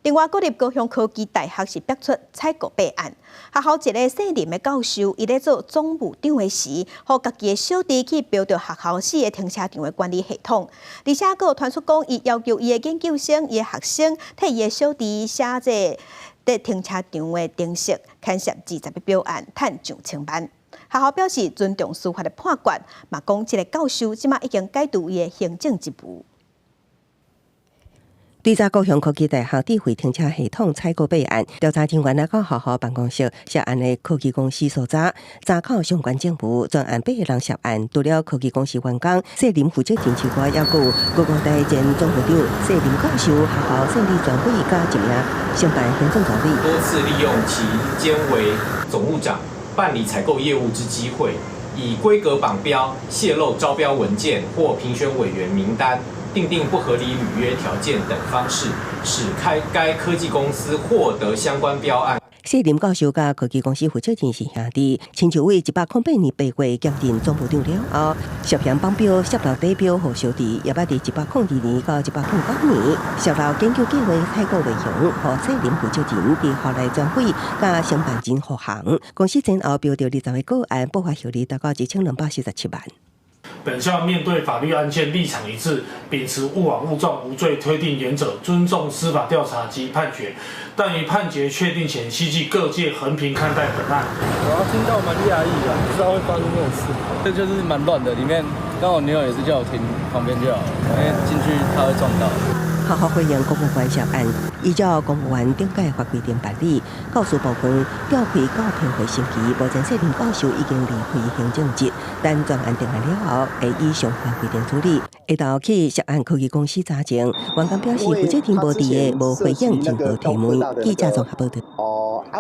另外，国立高雄科技大学是爆出采购弊案，学校一个姓林的教授，伊咧做总务长的时，和家己的小弟去标着学校4个停车场的管理系统，而且佫传出讲，伊要求伊的研究生、伊的学生替伊的小弟写在停车场的定式，牵涉20个标案，赚上千万。学校表示尊重司法的判决，嘛讲这个教授即马已经解除伊的行政职务。对查高雄科技大学智慧停车系统采购弊案，调查人员来到学校办公室，涉案的科技公司所在，查考相关证据，专案8个人涉案，除了科技公司员工谢林负责人之外，也有高工大前总部长谢林教授、学校胜利专会加1名承办行政助理，多次利用其兼为总务长办理采购业务之机会，以规格绑标、泄露招标文件或评选委员名单。订定不合理履约条件等方式，使该科技公司获得相关标案。谢林教授甲科技公司负责人是兄弟，亲像为108年8月兼任总部长了后，涉嫌绑标、泄露底标和小弟，也捌伫102年到109年泄露研究计划采购内容，和谢林负责人伫校内专会甲承办人互航。公司前后标着20个个案，爆发效力达到1247万。本校面对法律案件立场一致，秉持勿枉勿纵、无罪推定原则，尊重司法调查及判决，但于判决确定前，希冀各界衡平看待本案。我要听到蛮压抑的，不知道会发生这种事。这就是蛮乱的，里面刚好女友也是叫我停旁边就好，因为进去他会撞到。学校回应公务员涉案，依照公务员顶界法规定办理，教师部分调开到评会审期，目前谢林教授已经离开行政职，但专案定案了后，会依相关规定处理。下昼起，涉案科技公司查证，员工表示负责人无伫的，无回应任何提问。记者综合报道。